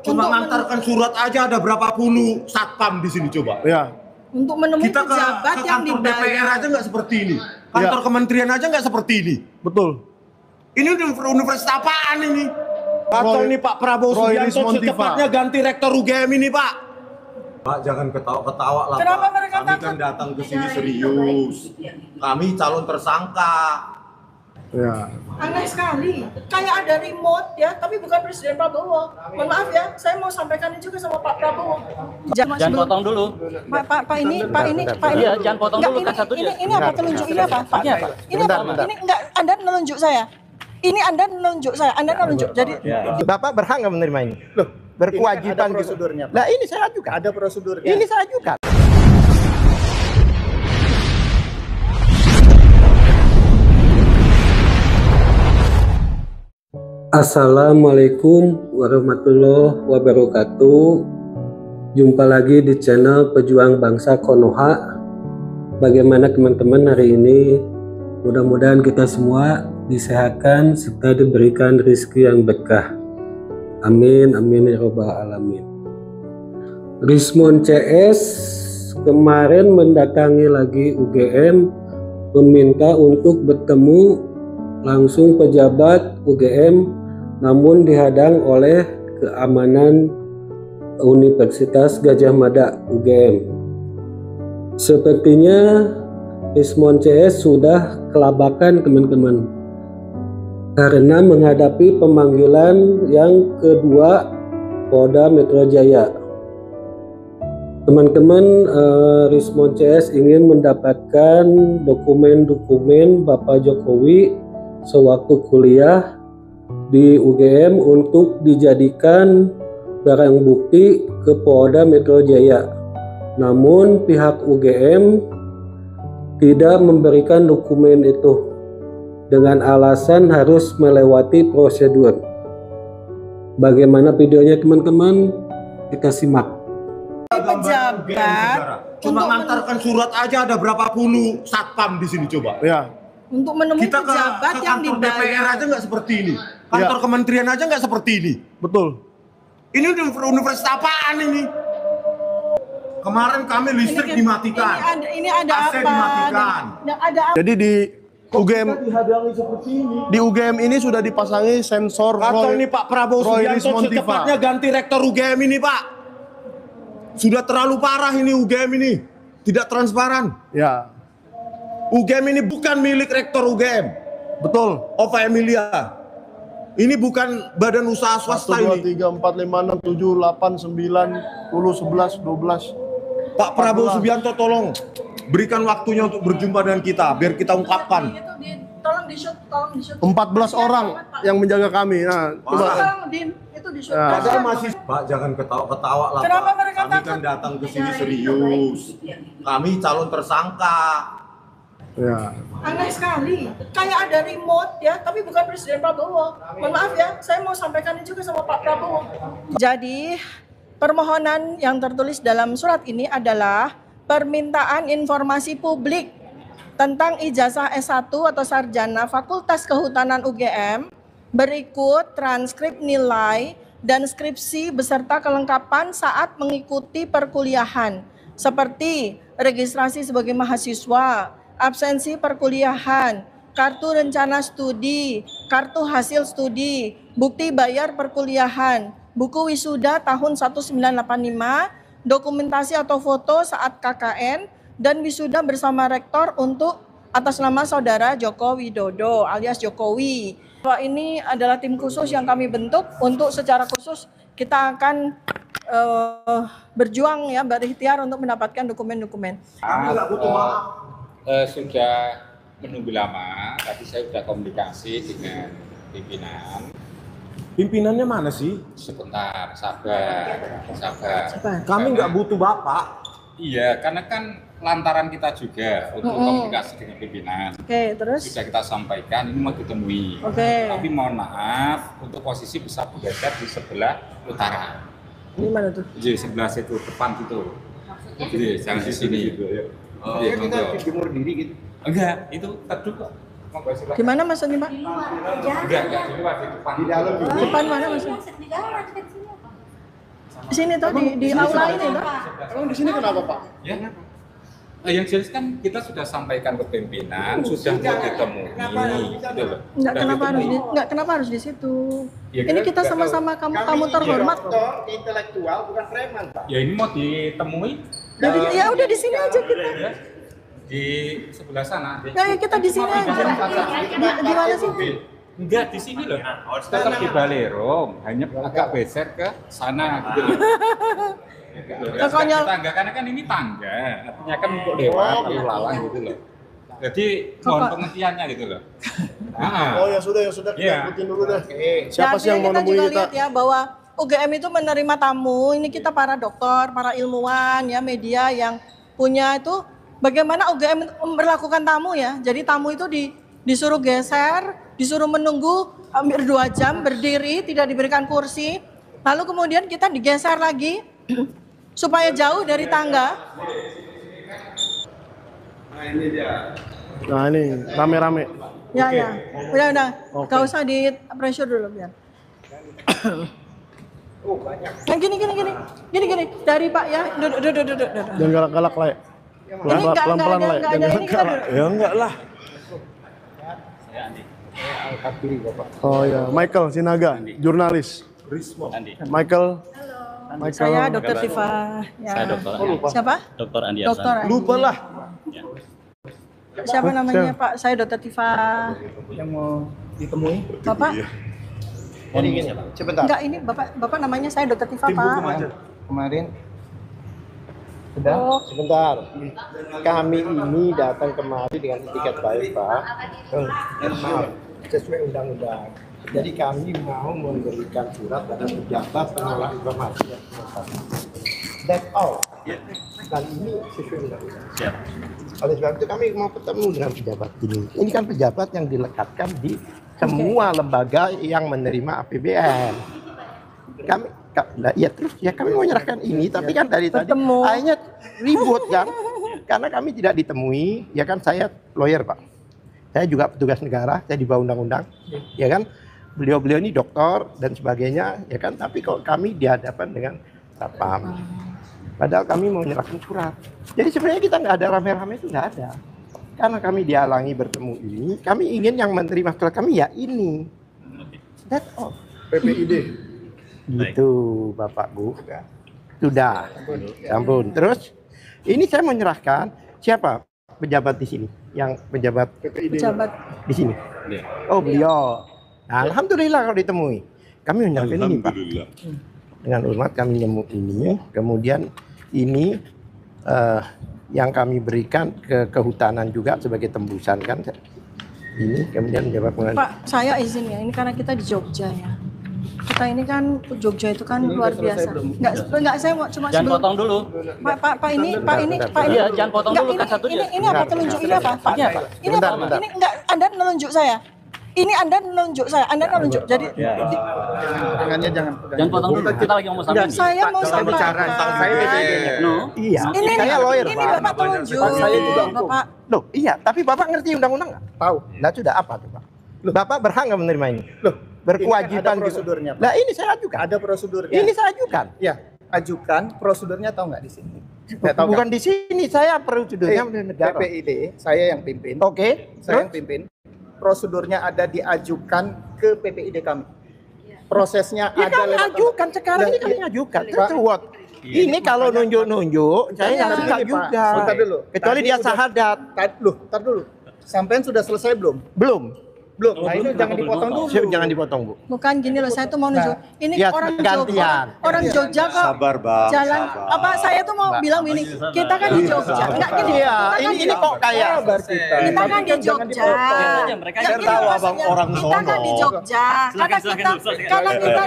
Cuma ngantarkan surat aja ada berapa puluh satpam di sini coba. Ya. Untuk menemui kita pejabat yang dibayar. DPR aja nggak seperti ini. Kantor kementerian aja nggak seperti ini. Betul. Ini universitas apaan ini? Atau ini Pak Prabowo Subianto secepatnya ganti rektor UGM ini Pak. Pak jangan ketawa-ketawa lah. Kenapa Pak. mereka Kami kan datang ke sini serius. Kami calon tersangka. Ya. Aneh sekali, kayak ada remote ya, tapi bukan Presiden Prabowo. Mohon maaf ya, saya mau sampaikan ini juga sama Pak Prabowo. Jangan potong dulu. Pak ini. Iya, jangan potong dulu kan satu. Ini apa telunjuk ini apa? Pak. Ini apa? Ini enggak Anda menunjuk saya. Ini Anda menunjuk saya. Anda menunjuk. Jadi Bapak berhak nggak menerima ini? Loh, berkewajiban ada prosedurnya, gitu. Lah ini saya ajukan. Ada prosedurnya. Ini saya ajukan. Assalamualaikum warahmatullahi wabarakatuh. Jumpa lagi di channel Pejuang Bangsa Konoha. Bagaimana teman-teman hari ini? Mudah-mudahan kita semua disehatkan serta diberikan rezeki yang berkah. Amin amin ya robbal alamin. Rismon CS kemarin mendatangi lagi UGM meminta untuk bertemu langsung pejabat UGM, namun dihadang oleh keamanan Universitas Gadjah Mada UGM. Sepertinya Rismon CS sudah kelabakan teman-teman, karena menghadapi pemanggilan yang kedua Polda Metro Jaya. Teman-teman, Rismon CS ingin mendapatkan dokumen-dokumen Bapak Jokowi sewaktu kuliah di UGM untuk dijadikan barang bukti ke Polda Metro Jaya. Namun pihak UGM tidak memberikan dokumen itu dengan alasan harus melewati prosedur. Bagaimana videonya teman-teman? Kita simak. pejabat Cuma ngantarkan surat aja ada berapa puluh satpam di sini coba. Ya. untuk menemui Kita pejabat ke yang kantor DPR dibayar. aja nggak seperti ini. Kantor kementerian aja nggak seperti ini. Betul. Ini universitas apaan ini? Kemarin kami listrik dimatikan. Ini ada AC apa? dimatikan. Ada apa? Jadi di UGM Dihadang seperti ini. di UGM ini sudah dipasangi sensor Atau Roy- ini Pak Prabowo Roy Subianto Rismon Tiva. secepatnya ganti rektor UGM ini Pak. Sudah terlalu parah ini UGM ini. Tidak transparan. Ya. UGM ini bukan milik rektor UGM. Betul. Ova Emilia. Ini bukan badan usaha 1, swasta 2, ini. 3, 4, 5, 6, 7, 8, 9, 10, 11, 12. Pak Prabowo Subianto tolong berikan waktunya untuk berjumpa dengan kita biar kita ungkapkan. Tolong di-shoot, 14 orang yang menjaga kami. Nah, coba. Tolong itu di-shoot. Ya. Padahal masih Pak jangan ketawa-ketawa lah. Kenapa Pak. mereka Kami kan takut? datang ke sini serius. Kami calon tersangka. Ya. Aneh sekali, kayak ada remote ya, tapi bukan Presiden Prabowo. Mohon maaf ya, saya mau sampaikan ini juga sama Pak Prabowo. Jadi, permohonan yang tertulis dalam surat ini adalah permintaan informasi publik tentang ijazah S1 atau sarjana Fakultas Kehutanan UGM berikut transkrip nilai dan skripsi beserta kelengkapan saat mengikuti perkuliahan seperti registrasi sebagai mahasiswa, absensi perkuliahan, kartu rencana studi, kartu hasil studi, bukti bayar perkuliahan, buku wisuda tahun 1985, dokumentasi atau foto saat KKN, dan wisuda bersama rektor untuk atas nama saudara Joko Widodo alias Jokowi. Bahwa ini adalah tim khusus yang kami bentuk untuk secara khusus kita akan berjuang ya, berikhtiar untuk mendapatkan dokumen-dokumen. Kami nggak butuh maaf. Sudah menunggu lama, tadi saya sudah komunikasi dengan pimpinan. Pimpinannya mana sih? Sebentar, sabar. Kami nggak butuh Bapak. Iya, karena kan lantaran kita juga untuk komunikasi dengan pimpinan. Oke, terus? Sudah kita sampaikan, ini mau ditemui. Oke. Tapi mohon maaf, untuk posisi bisa bergeser di sebelah utara. Di mana tuh? Jadi sebelah situ, depan situ. Jadi jangan di sini. Oh, Jadi kita jemur diri gitu. Enggak, itu teduh kok. Monggo silakan. Di mana maksudnya, Pak? Enggak, di luar di depan. Di dalam Depan mana maksudnya? sini tuh di aula ini tuh. Emang di sini kenapa Pak? Ya. Yang jelas kan kita sudah sampaikan ke pimpinan, sudah mau ditemui, gitu loh. Kenapa harus di situ? Ya, Ini kita sama-sama kamu terhormat kok. Dokter intelektual bukan preman, Pak. Ya ini mau ditemui. Jadi ya udah di sini aja kita. Ya, di sebelah sana. Ya kita di sini aja. Di mana sih? Enggak di sini loh. Tetap di Balerong, hanya agak beser ke sana gitu loh. Konyol. Tangga karena kan ini tangga, artinya kan untuk lewat lalu lalang gitu loh. Jadi mohon pengertiannya gitu loh. Oh ya sudah kita Iya. ikutin dulu deh. Siapa sih yang mau kita nemuin juga kita? lihat ya bahwa UGM itu menerima tamu. Ini kita para dokter, para ilmuwan ya, media yang punya itu bagaimana UGM memperlakukan tamu ya. Jadi tamu itu disuruh geser, disuruh menunggu hampir 2 jam berdiri, tidak diberikan kursi. Lalu kemudian kita digeser lagi supaya jauh dari tangga. Nah ini rame-rame. Ya ya, udah, Oke. gak usah di pressure dulu biar. Nah, gini, dari Pak ya, duduk. Jangan galak-galak lah ya. Pelan-pelan lah ya. Enggak ada, ini kita duduk. Ya enggak lah. Oh ya, Michael Sinaga, jurnalis. Andi. Michael. Saya Dokter Tifa. Ya. Saya Dokter Siapa? Dokter Andi Dokter. Arsan. Lupa lah. Siapa namanya Pak? Saya Dokter Tifa. Yang mau ditemui? Bapak? Jadi gini, sebentar. Enggak, ini Bapak namanya saya Dokter Tifa, Pak. Kemarin sudah Oh. sebentar. Kami ini datang kemari dengan etiket baik, Pak. Maaf, sesuai undang-undang. Jadi kami mau memberikan surat pada pejabat penolak informasi. That's all. Dan ini sesuai undang-undang. Siap. Oleh sebab itu kami mau ketemu dengan pejabat ini. Ini kan pejabat yang dilekatkan di semua lembaga yang menerima APBN. Ya terus ya kami mau menyerahkan ini, tapi kan dari tadi Ketemu. akhirnya ribut kan, karena kami tidak ditemui. Ya kan saya lawyer Pak, saya juga petugas negara, saya di bawah undang-undang, ya kan. Beliau-beliau ini dokter dan sebagainya, ya kan. Tapi kok kami dihadapan dengan satpam. Padahal kami mau menyerahkan surat. Jadi sebenarnya kita nggak ada rame-rame itu nggak ada. Karena kami dihalangi bertemu ini, kami ingin yang menerima surat kami ya ini. That's all. PPID. Gitu Bapak Bu. Sudah. Ampun. Terus ini saya menyerahkan siapa pejabat di sini? Yang pejabat Pejabat. di sini. Oh beliau. Nah, alhamdulillah kalau ditemui. Kami menyerahkan ini Pak. Dengan hormat kami nemu ini. Kemudian ini yang kami berikan ke kehutanan juga sebagai tembusan kan. Ini kemudian menjabat pengelola. Pak, saya izin ya. Ini karena kita di Jogja ya. Kita ini kan Jogja itu kan luar biasa. Enggak, saya mau cuma Jangan potong dulu. Pak ini. Iya, jangan potong Enggak, dulu kan satu dia. ini apa telunjuk ini apa? Pak, Ini apa? Ini apa? Ini enggak Anda menunjuk saya. Ini Anda menunjuk saya. Anda menunjuk. Jadi Tangannya jangan pegang. Jangan potong dulu. Kita lagi ngomong sama ini. saya mau sampaikan. No. Iya. Ini Saya lawyer ini Pak. Bapak telunjuk. Saya juga Bapak. Loh, iya, tapi Bapak ngerti undang-undang nggak? Tahu. Nah, sudah apa tuh, Pak? Bapak berhak nggak menerima ini? Loh, berkewajiban ada prosedurnya, juga. Nah, ini saya ajukan. Ada prosedurnya. Ini saya ajukan. Ya, ajukan prosedurnya tahu nggak di sini? Bukan di sini, saya prosedurnya negara. PPID, saya yang pimpin. Oke. Saya yang pimpin. Prosedurnya ada diajukan ke PPID kami. Prosesnya Ya ada kami lewat ajukan sekarang ini kami ajukan. Terus what? Ini kalau nunjuk-nunjuk, saya nggak suka Begini, Pak. juga. Sebentar dulu. Kecuali Tadi dia udah- sahadat. Tar dulu. Sampean sudah selesai belum? Belum. Belum. Nah, itu jangan dipotong dulu. Jangan dipotong, Bu. Bukan gini loh, saya tuh mau nunjuk. Ini ya, orang gantian. Jogja, orang Jogja kok. Sabar, Bang. Jalan apa? Saya tuh mau bilang gini, kita kan di Jogja. Enggak gini. Iya, kita kan ini kok kayak Sabar kita. Kita kan di Jangan Jogja. dipotong. Mereka Ya, yang gini tahu loh abang maksudnya. orang Kita kan di sono. Jogja. Karena kita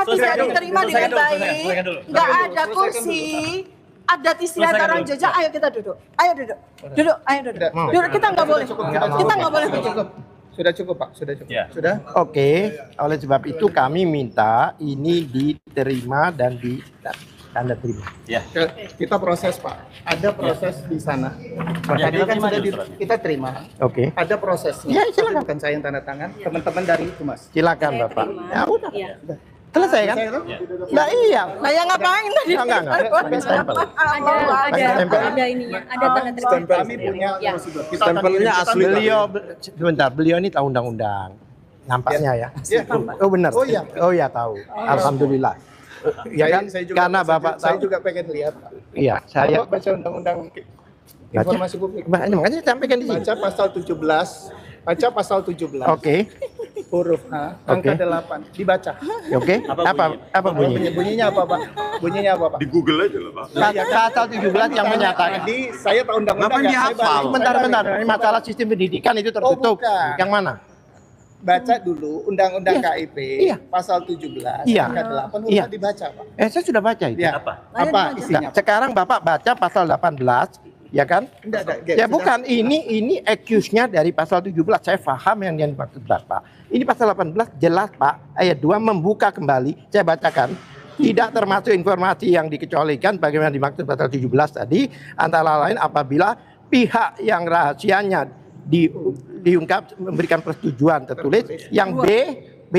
tidak diterima dengan baik. Enggak ada kursi. Adat istiadat orang Jogja. Ayo kita duduk. Ayo duduk. Ayo duduk. Duduk, kita nggak boleh. Kita nggak boleh begitu. Sudah cukup, Pak. Sudah cukup. Ya. Sudah? Oke, oleh sebab itu kami minta ini diterima dan tanda terima. Ya. Kita proses, Pak. Ada proses di sana. Ya, Tadi kita kan terima sudah dulu suratnya. kita terima. Oke, Ada prosesnya. Ya, silakan. Tapi bukan saya yang tanda tangan, teman-teman dari Humas. silakan Bapak. Ya udah. Selesai kan? Nah iya. Nah, yang ngapain tadi? Enggak. Pakai stempel. Ada ininya, ada tanda terima. Kami punya Ya. prosedur. Stempelnya asli. Beliau ini tahu undang-undang. Nampaknya ya. Oh benar. Oh iya. Oh iya tahu. Alhamdulillah. Ya kan? Saya juga, Karena Bapak saya tahu. juga pengen lihat, Pak. Iya, saya Bapak baca undang-undang informasi publik. makanya sampaikan di sini. Baca pasal 17. Baca pasal 17. Oke. Huruf H, angka 8. Dibaca. Oke. Apa bunyi? Bunyinya apa, Pak? Bunyinya apa, Pak? Di Google aja lah, Pak. Pasal 17 yang menyatakan. Tadi saya tahu undang-undang. Ngapain nggak? Saya dihafal? balik. Bentar. Ini masalah sistem pendidikan itu tertutup. bukan. Yang mana? Baca dulu undang-undang Iya. KIP Iya. pasal 17 Iya. angka 8 Iya. udah dibaca, Pak. Saya sudah baca itu. Ya. Apa isinya? Nah, sekarang Bapak baca pasal 18, ya kan? Enggak, Ya sudah. bukan, ini accuse-nya dari pasal 17. Saya paham yang dimaksud Bapak. Ini pasal 18 jelas Pak, ayat 2 membuka kembali, saya bacakan. Tidak termasuk informasi yang dikecualikan bagaimana dimaksud pasal 17 tadi, antara lain apabila pihak yang rahasianya diungkap memberikan persetujuan tertulis. Yang B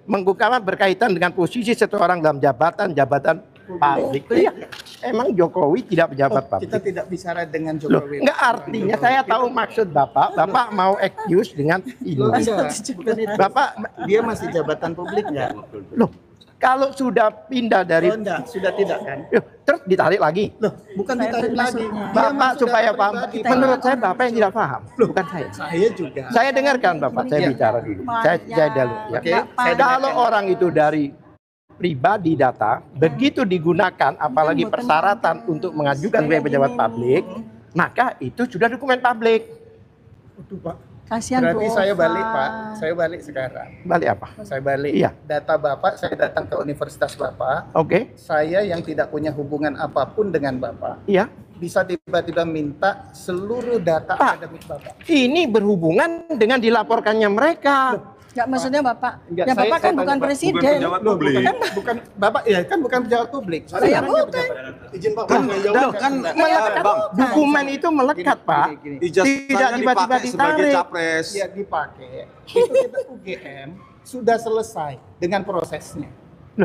mengungkapkan berkaitan dengan posisi seseorang dalam jabatan publik. Iya. Emang Jokowi tidak pejabat publik? Kita tidak bicara dengan Loh, Jokowi. enggak, artinya saya tahu maksud Bapak mau excuse dengan ini. Bapak, Dia masih jabatan publik enggak? loh, kalau sudah pindah dari, Oh, enggak, sudah tidak kan? terus ditarik lagi. Loh, bukan ditarik lagi. Bapak supaya paham. pribadi, Menurut saya Bapak yang tidak paham, bukan saya. Saya juga. Saya dengarkan Bapak, saya Iya. bicara dulu. Saya dulu ya. Oke, saya Kalau orang itu dari pribadi data, begitu digunakan apalagi persyaratan untuk mengajukan sebagai pejabat publik, maka itu sudah dokumen publik. Waduh, Pak. Kasihan Berarti Bu saya Ova. balik, Pak. Saya balik sekarang. Balik apa? Saya balik. Iya. Data Bapak, saya datang ke universitas Bapak. Oke, Saya yang tidak punya hubungan apapun dengan Bapak, iya. bisa tiba-tiba minta seluruh data Pak. akademik Bapak. Ini berhubungan dengan dilaporkannya mereka. Enggak, maksudnya Bapak. Enggak, Ya saya- Bapak kan saya bukan tanya, Pak. presiden. Bukan pejabat publik. Bukan Bapak, ya kan bukan pejabat publik. Saya bukan. Izin Pak, Kan Bang, dokumen itu melekat, Pak. Gini. Tidak tiba-tiba sebagai ditarik. capres. Ya dipakai. Itu kita UGM sudah selesai dengan prosesnya.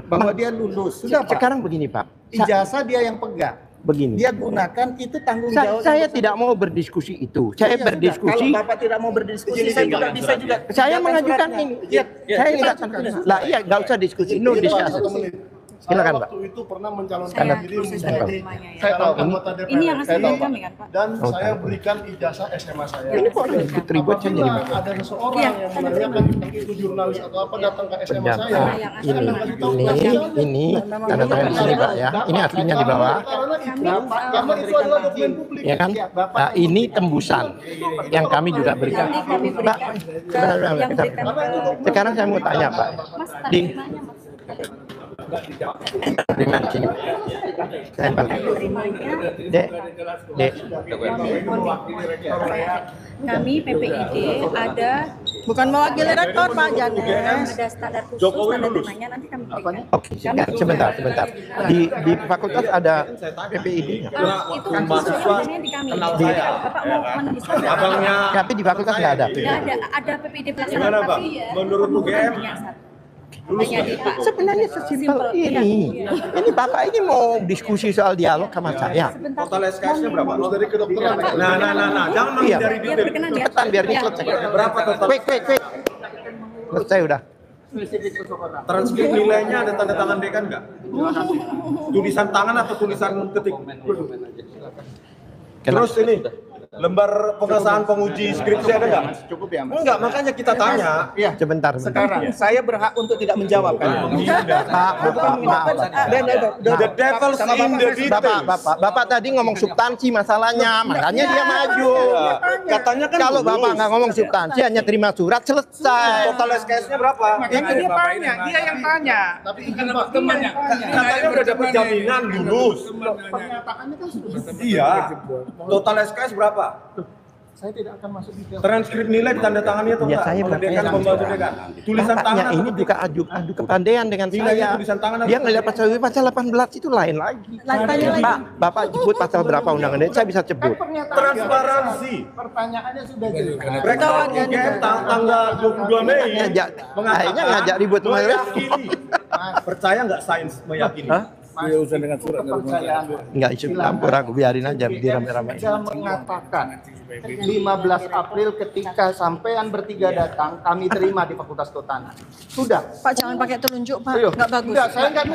Bahwa dia lulus. Sudah, Pak. Sekarang begini, Pak. Ijazah dia yang pegang. Begini. Dia gunakan, itu tanggung jawab. Saya tidak mau berdiskusi itu. Saya Ya sudah, berdiskusi. Kalau Bapak tidak mau berdiskusi, saya juga bisa juga. Saya mengajukan suratnya. ini. Iya, Saya minta. Lah iya, nggak usah diskusi. No discussion. Silakan, Pak. Waktu itu pernah mencalonkan Karena diri proses menjadi penerimanya ya. Saya tahu. anggota DPR. Ini yang Saya asli tahu, dari Pak. kami kan Pak? Dan Oh, saya tahu. berikan ijazah SMA saya. Ini kok ribut-ribut saya jadi. Apabila ada seseorang yang menanyakan itu jurnalis atau apa datang ke SMA Pejabat. saya. Ini tanda tangan di sini, Pak ya. Ini aslinya di bawah. Karena itu adalah dokumen publik. Ya kan? Nah, ini tembusan yang kami juga berikan. Nanti kami Pak, berikan sebentar, yang sebentar. berikan Sekarang saya mau tanya, Pak. Mas tanda Di terimanya Mas. terima di sini. Saya balik. Terimanya Dek, Dek. kami PPID ada Bukan mewakili rektor Pak Janes. ada standar khusus tanda terimanya nanti kami berikan. Oke, sebentar. Di fakultas ada PPID. Itu kan khususnya di kami. Bapak mau mana bisa? Tapi di fakultas nggak ada. Nggak ada PPID pelaksana tapi Menurut UGM hanya di Pak. Sebenarnya sesimpel ini. Ini Bapak ini mau diskusi soal dialog sama saya. Sebentar. total SKS-nya berapa? Dari kedokteran. Nah, jangan Iya. menghindari Dia detail. berkenan ya. Cepetan biar ini Ya. selesai. Berapa total? Quick. Selesai udah. Transkrip nilainya ada tanda tangan dekan nggak? Tulisan tangan atau tulisan ketik? Terus ini lembar pengesahan penguji skripsi ada nggak? Cukup ya, Mas? Enggak, makanya kita tanya. Iya. Sebentar. Sekarang saya berhak untuk tidak menjawab kan? Maaf. The devil's in the details. Bapak tadi ngomong substansi masalahnya, makanya dia maju. Katanya kan Kalau lulus. Bapak nggak ngomong substansi, hanya terima surat, selesai. Total SKS-nya berapa? Dia tanya, dia yang tanya. Tapi izin Pak, temannya. Katanya udah dapat jaminan lulus. Pernyataannya kan sudah. Iya. Total SKS berapa? Saya tidak akan masuk detail. Transkrip nilai ditandatangani atau Ya enggak? saya Oleh dekan, bertanya. pembantu dekan. Tulisan tangan Kakaknya atau ini ketik? bukan adu kepandaian dengan Nilainya saya. tulisan tangan atau Dia ngelihat pasal 18 itu lain lagi. Tanya lagi. Pak, Bapak sebut pasal berapa undang-undang? Saya bisa sebut. Transparansi. Pertanyaannya sudah jelas. Rektor UGM tanggal 22 Mei Akhirnya ngajak ribut sama saya. meyakini. Percaya nggak sains meyakini? Hah? urusan dengan surat kepercayaan. Enggak isu campur, aku biarin aja di rame-rame. Saya mengatakan 15 April ketika sampean bertiga datang, kami terima di Fakultas Kehutanan. Sudah. Pak jangan pakai telunjuk Pak, Ayo. nggak bagus. Enggak, saya enggak.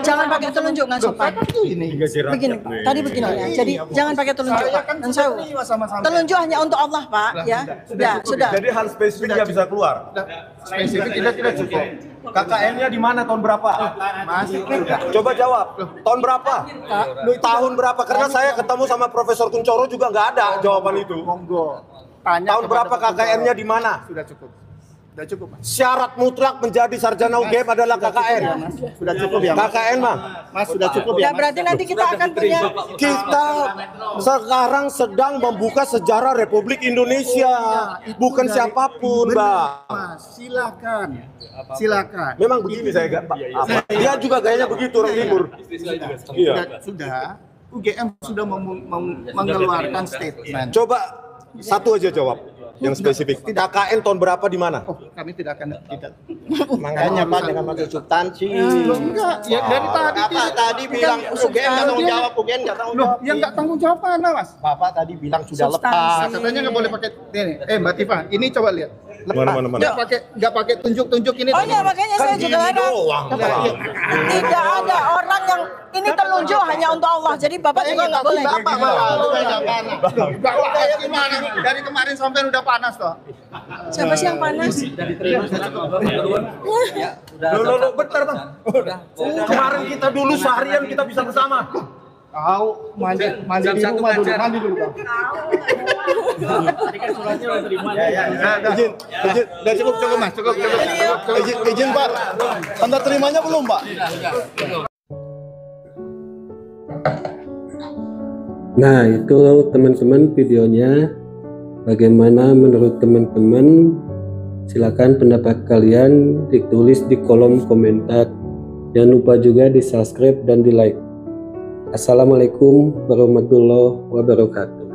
Jangan pakai telunjuk nggak sopan. Ini. Begini, tadi begini ya. Jadi jangan pakai telunjuk Saya Pak. kan Dan sudah saya terima sama-sama. telunjuk hanya untuk Allah Pak, ya. Ya sudah. Jadi hal spesifiknya bisa keluar. Spesifik tidak cukup. KKN-nya di mana tahun berapa? Masih Coba jawab. Tahun berapa? Tahun berapa? Karena saya ketemu sama Profesor Kuncoro juga nggak ada jawaban itu. monggo. Tanya Tahun berapa KKN-nya di mana? Sudah cukup. Sudah cukup, Mas. Syarat mutlak menjadi sarjana UGM adalah KKN. Sudah cukup ya, Mas. KKN mah. Mas sudah cukup ya, Ya Mas. berarti nanti kita akan punya. Kita sekarang sedang membuka sejarah Republik Indonesia, bukan siapapun, Mbak. Mas, silakan. Silakan. Memang begini saya gak, dia juga gayanya begitu orang timur. Iya. Sudah. UGM sudah mengeluarkan statement. Coba satu aja jawab yang spesifik. KKN tahun berapa di mana? Oh, kami tidak akan tidak. Makanya Pak jangan masuk substansi. Enggak, ya dari tadi Bapak tadi bilang UGM nggak tanggung jawab, UGM nggak tanggung Loh, jawab. yang nggak tanggung jawab mana, Mas? Bapak tadi bilang sudah Substansi. lepas. Katanya nggak boleh pakai ini. Mbak Tifa, ini coba lihat. Mana? Nggak pakai tunjuk-tunjuk ini. Oh iya makanya saya juga ada. Tidak ada orang yang ini telunjuk hanya untuk Allah. Jadi Bapak juga nggak boleh. Bapak kayak gimana? Dari kemarin sampai udah panas toh. Siapa sih yang panas? Loh, bentar Bang. Kemarin kita dulu seharian kita bisa bersama. Tahu mandi di rumah dulu, mandi dulu, Bang. Izin, udah cukup Mas, cukup. Izin Pak, tanda terimanya belum Pak? Nah, itu teman-teman videonya. Bagaimana menurut teman-teman? Silakan pendapat kalian ditulis di kolom komentar. Jangan lupa juga di subscribe dan di like. Assalamualaikum warahmatullahi wabarakatuh.